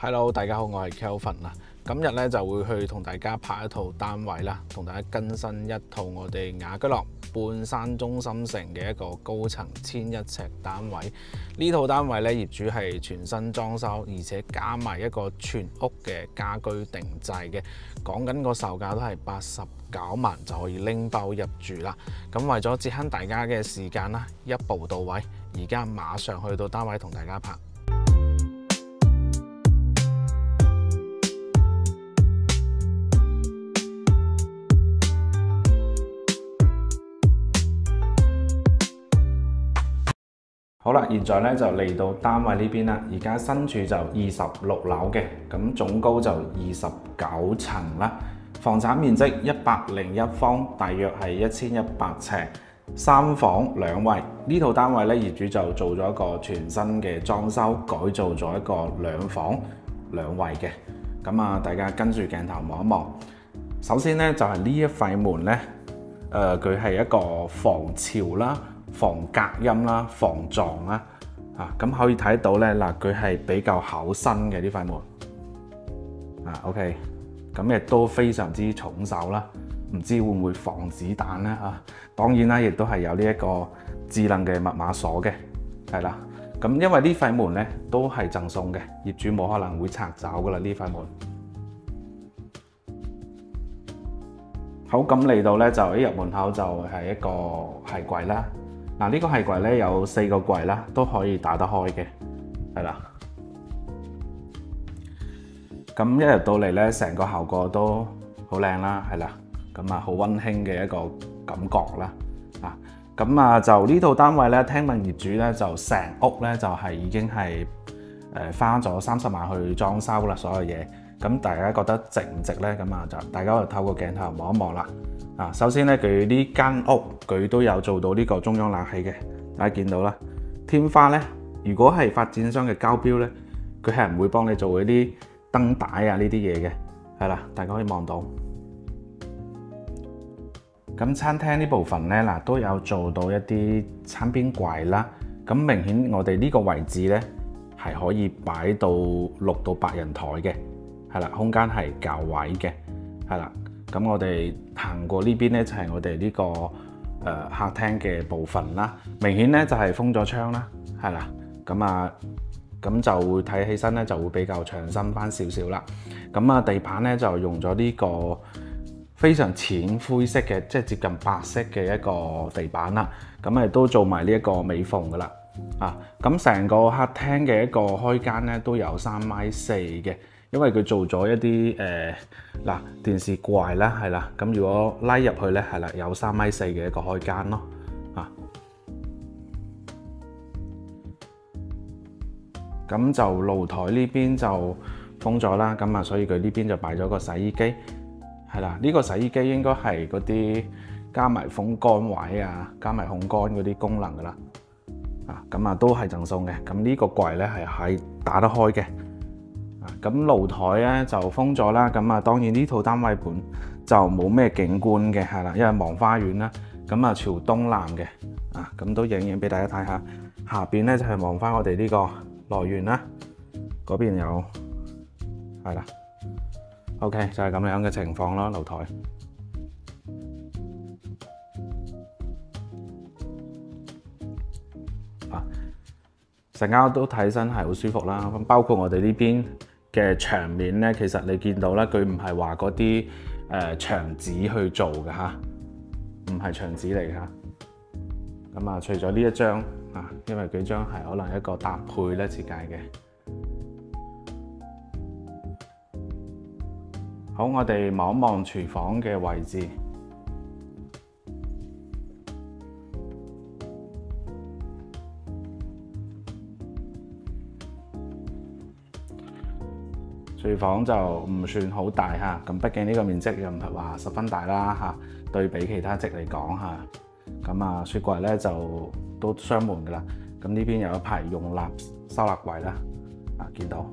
Hello，大家好，我係 Kelvin 啦。今日咧就會去同大家拍一套單位啦，同大家更新一套我哋雅居樂半山中心城嘅一個高層1100尺單位。呢套單位咧業主係全新裝修，而且加埋一個全屋嘅家居定制嘅，講緊個售價都係89萬就可以拎包入住啦。咁為咗節省大家嘅時間啦，一步到位，而家馬上去到單位同大家拍。好啦，現在咧就嚟到單位呢邊啦。而家身處就26樓嘅，咁總高就29層啦。房產面積101方，大約係1100尺，3房2衛。呢套單位咧業主就做咗一個全新嘅裝修，改造咗一個2房2衛嘅。咁啊，大家跟住鏡頭望一望。首先咧就係呢一塊門咧，佢係一個防潮啦、防隔音啦、防撞啦，咁可以睇到咧嗱，佢係比較厚身嘅呢塊門，OK， 咁亦都非常之重手啦，唔知會唔會防子彈咧嚇？當然啦，亦都係有呢一個智能嘅密碼鎖嘅，係啦，咁因為呢塊門咧都係贈送嘅，業主冇可能會拆走噶啦呢塊門。好，咁嚟到咧就一入門口就係一個鞋櫃啦。嗱，呢個鞋櫃咧有4個櫃啦，都可以打得開嘅，係啦。咁一入到嚟咧，成個效果都好靚啦，係啦。咁啊，好溫馨嘅一個感覺啦。咁啊，就呢套單位咧，聽聞業主咧就成屋咧就係已經係花咗30萬去裝修啦，所有嘢。咁大家覺得值唔值咧？咁啊，就大家就透過鏡頭望一望啦。首先咧，佢呢間屋佢都有做到呢個中央冷氣嘅，大家見到啦。天花咧，如果係發展商嘅交標咧，佢係唔會幫你做嗰啲燈帶啊呢啲嘢嘅，係啦，大家可以望到。咁餐廳呢部分咧，嗱都有做到一啲餐邊櫃啦。咁明顯我哋呢個位置咧係可以擺到6到8人台嘅，係啦，空間係較位嘅，係啦。咁我哋行過呢邊咧，就係我哋呢個客廳嘅部分啦。明顯咧就係封咗窗啦，係啦。咁就會睇起身咧就會比較長身翻少少啦。咁啊，地板咧就用咗呢個非常淺灰色嘅，即係接近白色嘅一個地板啦。咁都做埋呢一個美縫噶啦。咁成個客廳嘅一個開間咧都有3.4米嘅。因為佢做咗一啲電視櫃啦，係啦，咁如果拉入去咧，係啦，有3.4米嘅一個開間咯，咁就露台呢邊就封咗啦，咁啊，所以佢呢邊就擺咗個洗衣機，係啦，呢個洗衣機應該係嗰啲加埋風乾位啊，加埋烘乾嗰啲功能噶啦，咁啊都係贈送嘅，咁呢個櫃咧係打得開嘅。咁露台咧就封咗啦，咁啊當然呢套單位盤就冇咩景觀嘅，係啦，因為望花園啦，咁啊朝東南嘅，咁都影俾大家睇下。下邊咧就係望翻我哋呢個來源啦，嗰邊有，係啦 ，OK 就係咁樣嘅情況咯，露台。成間屋都睇起身係好舒服啦，咁包括我哋呢邊嘅牆面咧，其實你見到啦，佢唔係話嗰啲牆紙去做嘅嚇，唔係牆紙嚟嘅嚇。咁啊，除咗呢一張因為佢張係可能一個搭配咧設計嘅。好，我哋望一望廚房嘅位置。廚房就唔算好大嚇，咁畢竟呢個面積又唔係話十分大啦嚇，對比其他積嚟講嚇，咁啊雪櫃咧就都雙門噶啦，咁呢邊有一排容納收納櫃啦，見到。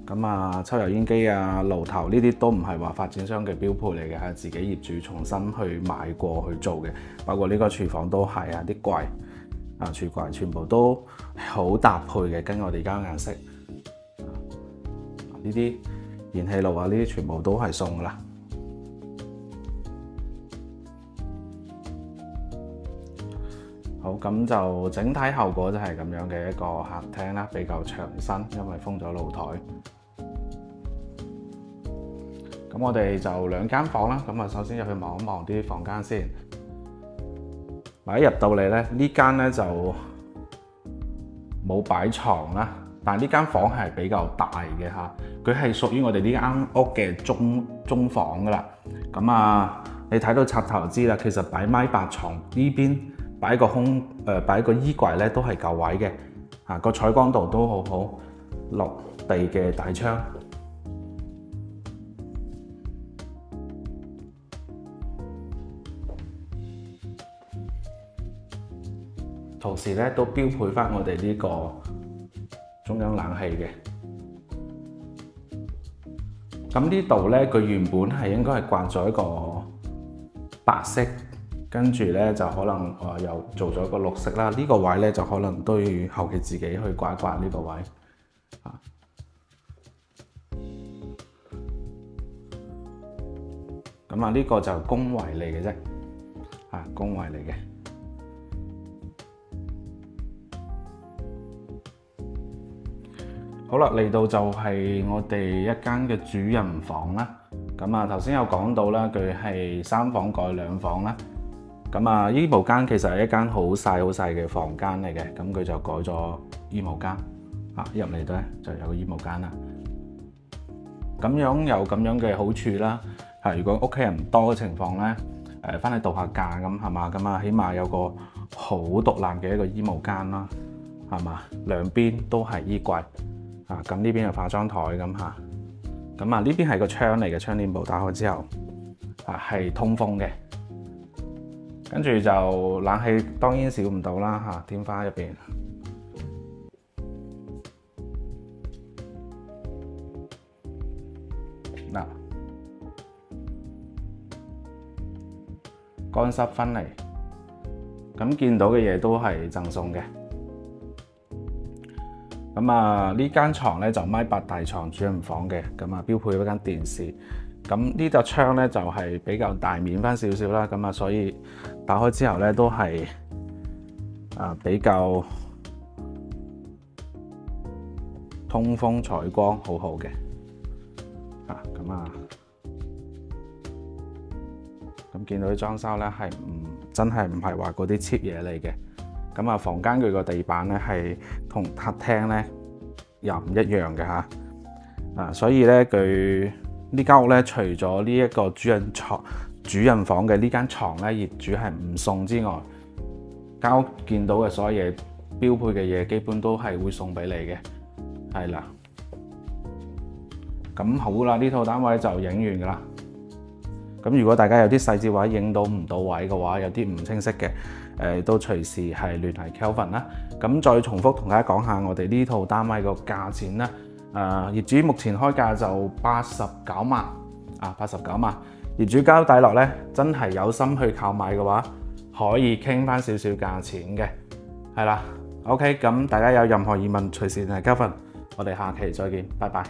咁啊，抽油煙機啊、爐頭呢啲都唔係話發展商嘅標配嚟嘅，係自己業主重新去買過去做嘅。包括呢個廚房都係啊，啲櫃櫥櫃全部都好搭配嘅，跟我哋而家嘅顏色。呢啲燃氣爐啊，呢啲全部都係送㗎啦。好，咁就整體效果就係咁樣嘅一個客廳啦，比較長身，因為封咗露台。咁我哋就2間房啦，咁啊首先入去望一望啲房間先。一入到嚟咧，呢間咧就冇擺床啦，但係呢間房係比較大嘅嚇，佢係屬於我哋呢間屋嘅中房噶啦。咁啊，你睇到插頭知啦，其實擺1.8米床呢邊擺個擺個衣櫃咧都係夠位嘅，個採光度都好好，落地嘅大窗。同時咧都標配翻我哋呢個中央冷氣嘅。咁呢度咧，佢原本係應該係掛咗一個白色，跟住咧就可能又做咗個綠色啦。呢個位咧就可能都要後期自己去掛一掛呢個位。咁啊，呢個就公圍嚟嘅啫，公圍嚟嘅。好啦，嚟到就係我哋一間嘅主人房啦。咁啊，頭先有講到啦，佢係3房改2房啦。咁啊，衣帽間其實係一間好細嘅房間嚟嘅。咁佢就改咗衣帽間，入嚟咧就有個衣帽間啦。咁樣有咁樣嘅好處啦。如果屋企人唔多嘅情況咧，翻去度下假咁係嘛，咁啊起碼有個好獨立嘅一個衣帽間啦，係嘛，兩邊都係衣櫃。咁呢邊係化妝台咁嚇，咁啊呢邊係個窗嚟嘅，窗簾布打開之後，係通風嘅，跟住就冷氣當然少唔到啦天花入邊。嗱，乾濕分離，咁見到嘅嘢都係贈送嘅。咁啊，呢間床咧就1.8米大床主人房嘅，咁啊標配咗間電視。咁呢隻窗咧就係比較大面翻少少啦，咁啊所以打開之後咧都係比較通風採光，好好嘅。咁見到啲裝修咧係真係唔係話嗰啲 cheap 嘢嚟嘅。咁啊，房間佢個地板咧係同客廳咧又唔一樣嘅嚇，所以咧佢呢間屋咧除咗呢一個主人房嘅呢間床咧業主係唔送之外，間屋見到嘅所有嘢標配嘅嘢基本都係會送俾你嘅，係啦。咁好啦，呢套單位就影完噶啦。咁如果大家有啲細節位影到唔到位嘅話，有啲唔清晰嘅，都隨時係聯繫 Kelvin 啦。咁再重複同大家講下我哋呢套單位個價錢啦。業主目前開價就89萬，89萬。業主交底落咧，真係有心去購買嘅話，可以傾翻少少價錢嘅，係啦。OK，咁大家有任何疑問隨時聯繫 Kelvin，我哋下期再見，拜拜。